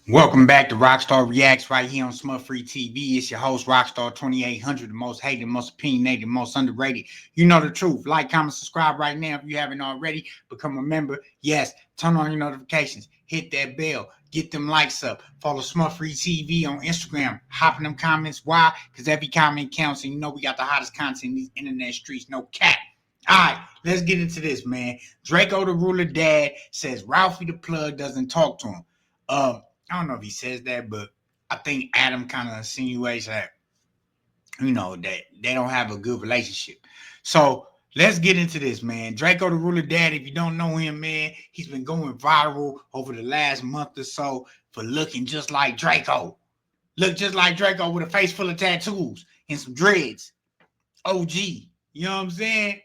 Welcome back to Rockstar Reacts right here on Smut Free TV. It's your host, Rockstar 2800, the most hated, most opinionated, most underrated. You know the truth. Like, comment, subscribe right now if you haven't already. Become a member. Yes, turn on your notifications. Hit that bell. Get them likes up. Follow Smut Free TV on Instagram. Hop in them comments. Why? Because every comment counts, and you know we got the hottest content in these internet streets. No cap. All right, let's get into this, man. Drakeo The Ruler dad says Ralphy The Plug doesn't talk to him. I don't know if he says that, but I think Adam kind of insinuates that, that they don't have a good relationship. So let's get into this, man. Drakeo The Ruler dad, if you don't know him, man, he's been going viral over the last month or so for looking just like Drakeo. Look just like Drakeo with a face full of tattoos and some dreads. OG. You know what I'm saying?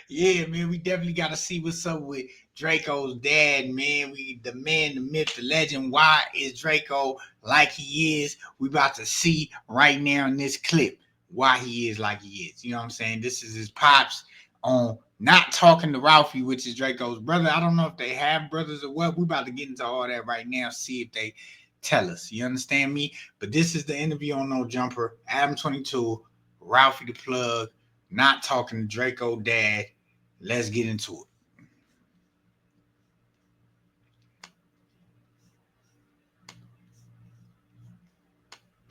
Yeah, man, we definitely got to see what's up with Drakeo's dad, man. The man, the myth, the legend. Why is Drakeo like he is? We about to see right now in this clip why he is like he is. You know what I'm saying? This is his pops on not talking to Ralphy, which is Drakeo's brother. I don't know if they have brothers or what. We about to get into all that right now, see if they tell us. You understand me? But this is the interview on No Jumper. Adam 22, Ralphy The Plug, not talking to Drakeo dad. Let's get into it.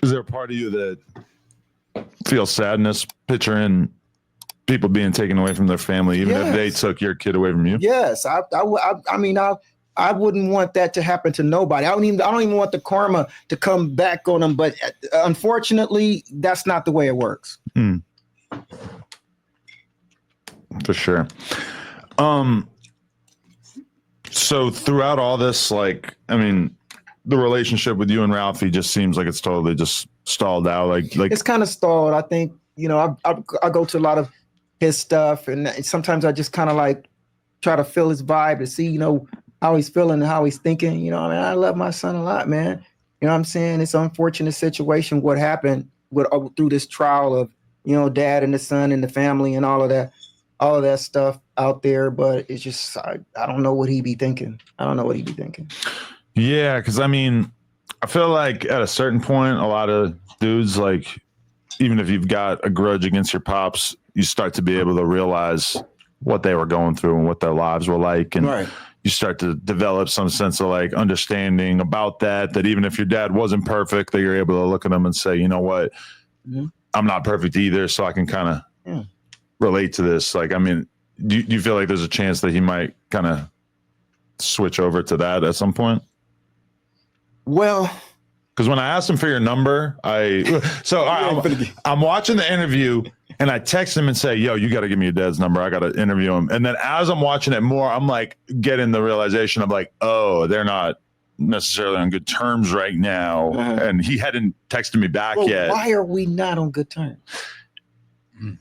Is there a part of you that feels sadness picturing people being taken away from their family, even if they took your kid away from you? Yes, I mean, I wouldn't want that to happen to nobody. I don't even want the karma to come back on them. But unfortunately, that's not the way it works. For sure. So throughout all this, like, I mean, the relationship with you and Ralphie just seems like it's totally just stalled out. Like it's kind of stalled. I think, I go to a lot of his stuff, and sometimes I just kind of like try to feel his vibe to see, how he's feeling and how he's thinking. I mean, I love my son a lot, man. You know what I'm saying? It's an unfortunate situation what happened through this trial of, dad and the son and the family and all of that stuff out there. But it's just, I don't know what he be thinking. Yeah, because I mean, I feel like at a certain point, a lot of dudes, like, even if you've got a grudge against your pops, you start to be able to realize what they were going through and what their lives were like. And you start to develop some sense of like understanding about that even if your dad wasn't perfect, that you're able to look at them and say, you know what, I'm not perfect either. So I can kind of relate to this. Like, I mean, do you feel like there's a chance that he might kind of switch over to that at some point? Well, because when I asked him for your number, I'm watching the interview and I text him and say, yo, you got to give me your dad's number. I got to interview him. And then as I'm watching it more, I'm like getting the realization of like, oh, they're not necessarily on good terms right now. And he hadn't texted me back yet. Why are we not on good terms?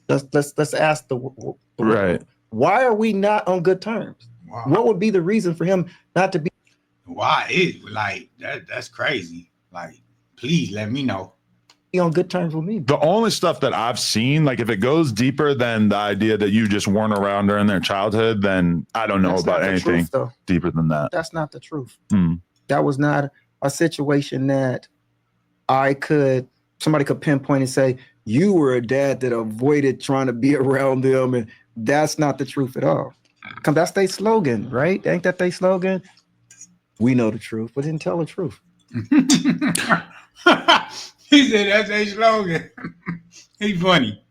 Let's ask the right. Why are we not on good terms? Wow. What would be the reason for him not to be? Why is like that? That's crazy. Like, please let me know. Be on good terms with me. The only stuff that I've seen, like if it goes deeper than the idea that you just weren't around during their childhood, then I don't know about anything deeper than that. That's not the truth. That was not a situation that somebody could pinpoint and say, you were a dad that avoided trying to be around them. And that's not the truth at all. That's their slogan, right? Ain't that their slogan? We know the truth, but didn't tell the truth. He said that's a slogan. He's funny.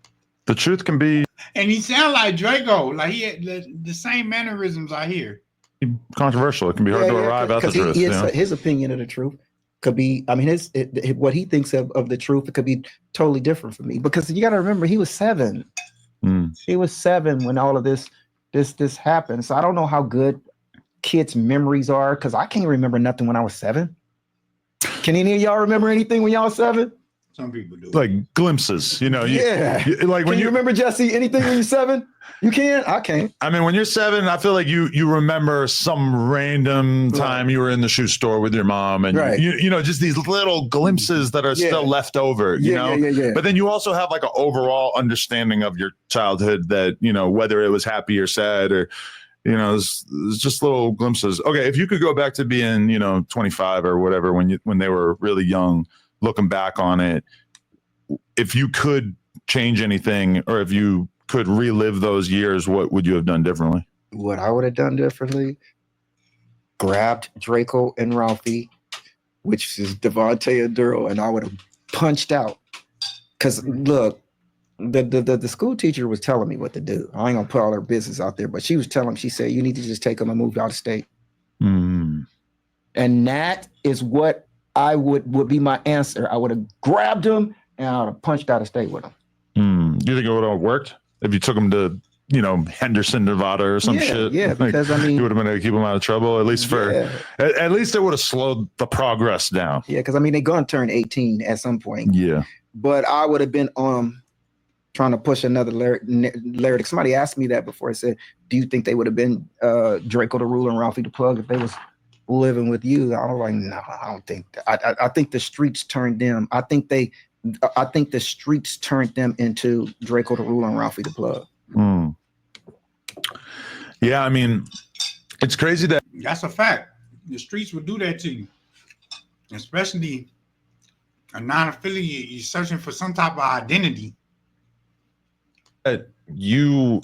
The truth can be, and he sound like Drakeo. Like he had the same mannerisms I hear. Controversial. It can be hard to arrive at the truth. His opinion of the truth could be. I mean, what he thinks of the truth. It could be totally different for me because you got to remember he was 7. He was 7 when all of this happened. So I don't know how good kids' memories are because I can't remember nothing when I was 7. Can any of y'all remember anything when y'all was 7? Some people do. Like glimpses, like when you remember, Jesse, anything when you're 7? You can? I can't. I mean, when you're 7, I feel like you remember some random time you were in the shoe store with your mom and just these little glimpses that are still left over, you know? But then you also have like an overall understanding of your childhood that, whether it was happy or sad or You know, it's just little glimpses. Okay, if you could go back to being, 25 or whatever when they were really young, looking back on it, if you could change anything or if you could relive those years, what would you have done differently? What I would have done differently, grabbed Draco and Ralphie, which is Devontae and Daryl, and I would have punched out. Because look, the school teacher was telling me what to do. I ain't gonna put all her business out there, but she was telling me, she said, you need to just take them and move out of state. Mm. And that is what I would be my answer. I would have grabbed him and I would have punched out of state with him. Do you think it would have worked if you took him to, Henderson, Nevada or some shit? Yeah, because I mean, you would have been able to keep him out of trouble, at least at least it would have slowed the progress down. Yeah, because I mean, they're going to turn 18 at some point. Yeah. But I would have been trying to push another lyric. Somebody asked me that before. I said, do you think they would have been Drakeo The Ruler and Ralphie The Plug if they was living with you? I was like, no, I don't think that. I think the streets turned them. I think the streets turned them into Drakeo The Ruler and Ralphie The Plug. Mm. Yeah, I mean, it's crazy that that's a fact. The streets would do that to you, especially a non-affiliate. You're searching for some type of identity. that you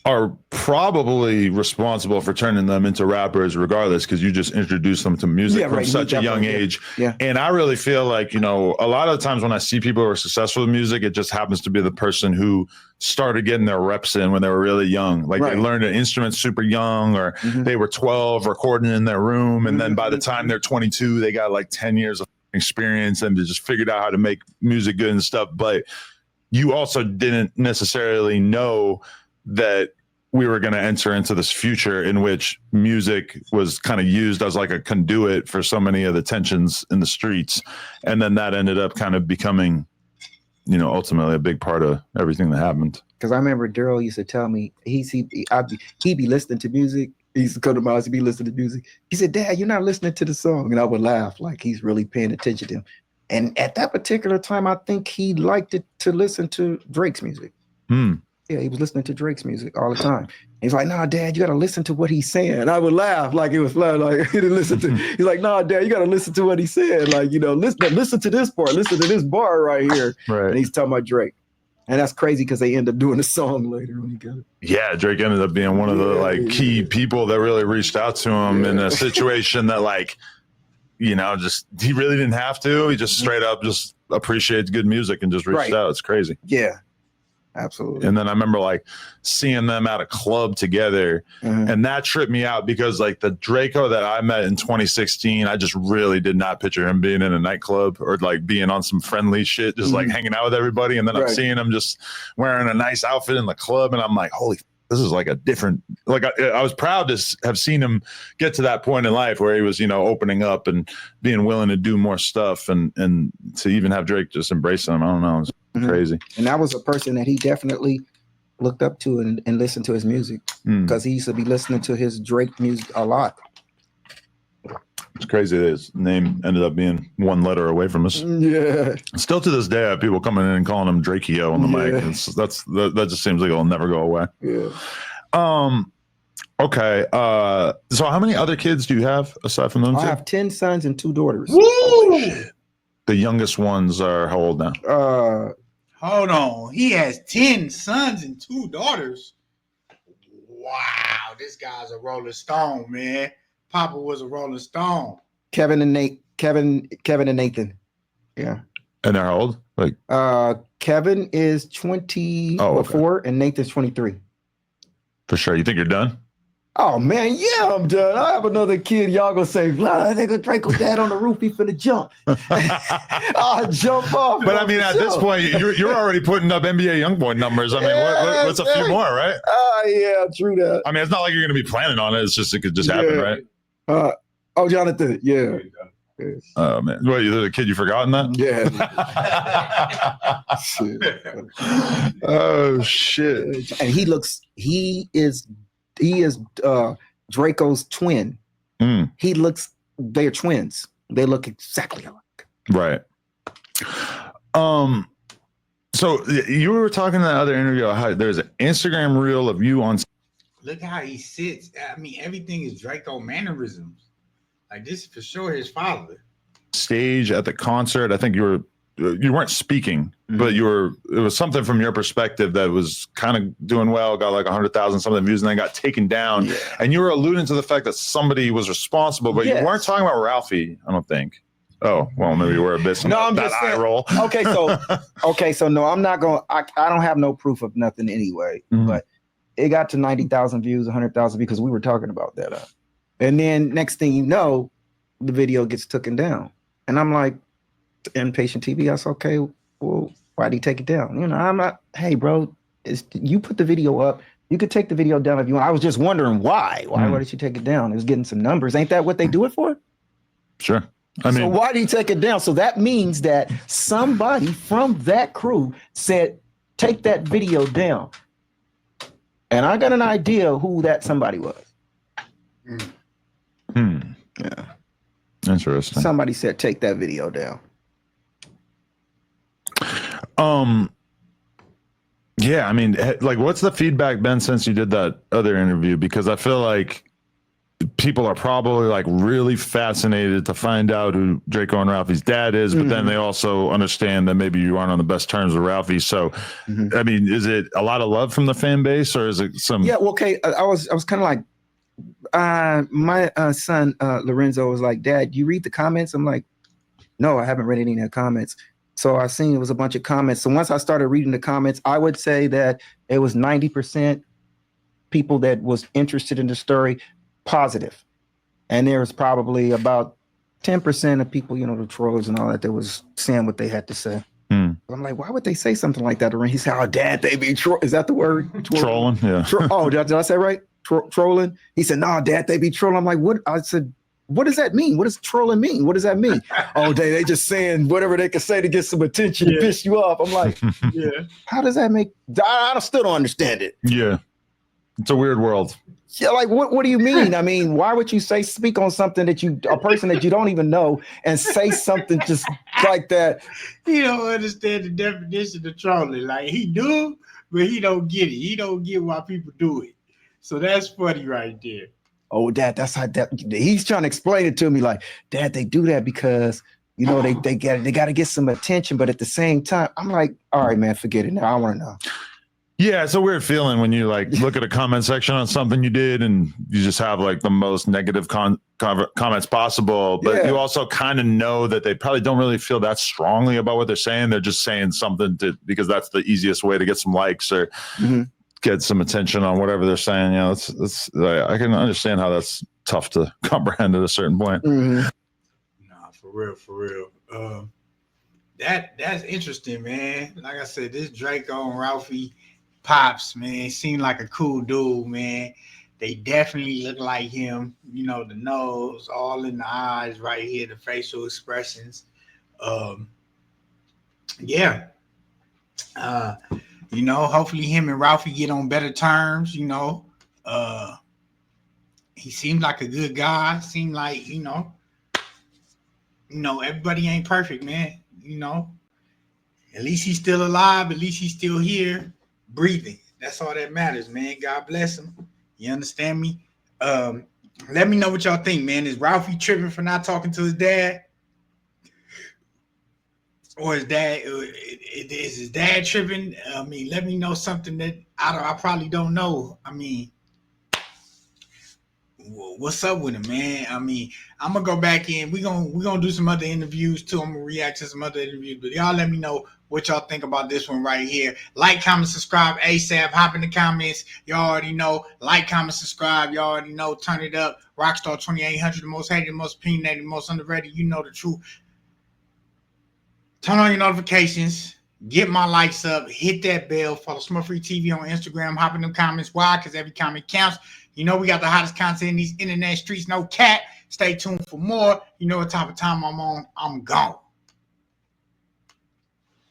are probably responsible for turning them into rappers regardless, because you just introduced them to music from such a young age. Yeah. And I really feel like, a lot of the times when I see people who are successful with music, it just happens to be the person who started getting their reps in when they were really young. Like they learned an instrument super young, or they were 12 recording in their room. And then by the time they're 22, they got like 10 years of experience and they just figured out how to make music good and stuff. But you also didn't necessarily know that we were going to enter into this future in which music was kind of used as like a conduit for so many of the tensions in the streets. And then that ended up kind of becoming, ultimately a big part of everything that happened. Because I remember Daryl used to tell me, he'd be listening to music. He used to come to my house, he'd be listening to music. He said, Dad, you're not listening to the song. And I would laugh like he's really paying attention to him. And at that particular time, I think he liked it to listen to Drake's music. Yeah, he was listening to Drake's music all the time. He's like, nah, Dad, you got to listen to what he's saying. And I would laugh like it was like he didn't listen to. He's like, nah, Dad, you got to listen to what he said. Like, listen to this part. Listen to this bar right here. Right. And he's talking about Drake. And that's crazy because they end up doing a song later when he got it. Yeah, Drake ended up being one of the key people that really reached out to him in a situation that just he really didn't have to. He just straight up just appreciates good music and just reached out. It's crazy. Yeah, absolutely. And then I remember seeing them at a club together, and that tripped me out because the Drakeo that I met in 2016, I just really did not picture him being in a nightclub or being on some friendly shit, just hanging out with everybody. And then I'm seeing him just wearing a nice outfit in the club, and I'm like, holy, this is a different. I was proud to have seen him get to that point in life where he was, opening up and being willing to do more stuff, and to even have Drake just embrace him. I don't know. It's crazy. And that was a person that he definitely looked up to and listened to his music, because he used to be listening to his Drake music a lot. It's crazy that his name ended up being one letter away from us. Yeah. Still to this day, I have people coming in and calling him Drakeo on the mic. That just seems like it'll never go away. Yeah. Okay. So how many other kids do you have aside from them two? I have 10 sons and 2 daughters. Woo! The youngest ones are how old now? Hold on. He has 10 sons and 2 daughters. Wow, this guy's a Rolling Stone, man. Papa was a Rolling Stone. Kevin and Nathan. Yeah. And they're how old? Kevin is 24 and Nathan's 23. For sure. You think you're done? Oh man, yeah, I'm done. I have another kid. Y'all gonna say, nigga, Draco dad on the roof, he finna jump. I'll jump off. But I mean, at this point, you're already putting up NBA YoungBoy numbers. I mean, what's a few more, right? Yeah, true that. I mean, it's not like you're gonna be planning on it. It's just, it could just happen, right? Jonathan, yeah. Oh man, what, you're the kid you forgotten that? Yeah. Shit. Oh shit. And he is Draco's twin. They're twins. They look exactly alike. Right. So you were talking in that other interview how there's an Instagram reel of you on Look how he sits. I mean, everything is Draco mannerisms. Like this is for sure his father. Stage at the concert, I think you weren't speaking, but it was something from your perspective that was kind of doing well, got like 100,000 something views, and then got taken down. Yeah. And you were alluding to the fact that somebody was responsible, but you weren't talking about Ralphie, I don't think. Oh, well, maybe you were a bit. No, I'm just eye saying, roll. Okay, so no, I'm not going. I don't have no proof of nothing anyway. But it got to 90,000 views, 100,000 because we were talking about that. And then next thing you know, the video gets taken down, and I'm like, Impatient TV. I said, okay, well, why'd he take it down? You know, I'm not. Hey, bro, you put the video up. You could take the video down if you want. I was just wondering why. Why did you take it down? It was getting some numbers. Ain't that what they do it for? Sure. I mean, so why did he take it down? So that means that somebody from that crew said, take that video down. And I got an idea who that somebody was. Yeah. Interesting. Somebody said, take that video down. Yeah, I mean, like, what's the feedback been since you did that other interview? Because I feel like people are probably like really fascinated to find out who Draco and Ralphie's dad is, but then they also understand that maybe you aren't on the best terms with Ralphie. So, I mean, is it a lot of love from the fan base, or is it some? Yeah, well, okay. I was kind of like, my son Lorenzo was like, Dad, you read the comments? I'm like, no, I haven't read any of the comments. So I seen it was a bunch of comments. So once I started reading the comments, I would say that it was 90% people that was interested in the story, positive. And there was probably about 10% of people, you know, the trolls and all that was saying what they had to say. I'm like, why would they say something like that? And he said, oh, Dad, they be is that the word? Trolling, yeah. Oh, did I say right? Trolling? He said, no, Dad, they be trolling. I'm like, what? I said, what does that mean? What does trolling mean? What does that mean? Oh, they just saying whatever they can say to get some attention to piss you off. I'm like, how does that make? I still don't understand it. Yeah, it's a weird world. Yeah, like what do you mean? I mean, why would you speak on something that a person that you don't even know and say something just like that? He don't understand the definition of trolling. Like he do, but he don't get it. He don't get why people do it. So that's funny right there. Oh, Dad, that's how he's trying to explain it to me. Like, Dad, they do that because, you know, they got to get some attention, but at the same time, I'm like, all right, man, forget it now. I want to know. Yeah, it's a weird feeling when you like look at a comment section on something you did and you just have like the most negative comments possible, but you also kind of know that they probably don't really feel that strongly about what they're saying. They're just saying something because that's the easiest way to get some likes or get some attention on whatever they're saying. You know, it's I can understand how that's tough to comprehend at a certain point. Nah, for real. That's interesting, man. Like I said, this Draco and Ralphie pops, man, seemed like a cool dude, man. They definitely look like him. You know, the nose, all in the eyes, right here, the facial expressions. You know, hopefully him and Ralphie get on better terms. You know, he seemed like a good guy. Seemed like you know, everybody ain't perfect, man. You know, at least he's still alive. At least he's still here, breathing. That's all that matters, man. God bless him. You understand me? Let me know what y'all think, man. Is Ralphie tripping for not talking to his dad? Or is his dad tripping? I mean, let me know something that I probably don't know. I mean, what's up with him, man? I mean, I'm gonna go back in. We're gonna do some other interviews too. I'm gonna react to some other interviews, but y'all let me know what y'all think about this one right here. Like, comment, subscribe ASAP. Hop in the comments. Y'all already know. Like, comment, subscribe. Y'all already know. Turn it up. ROCSTAR 2800, the most hated, the most opinionated, the most underrated. You know the truth. Turn on your notifications. Get my likes up. Hit that bell. Follow Smut Free TV on Instagram. Hop in the comments. Why? Because every comment counts. You know we got the hottest content in these internet streets. No cat. Stay tuned for more. You know what type of time I'm on. I'm gone.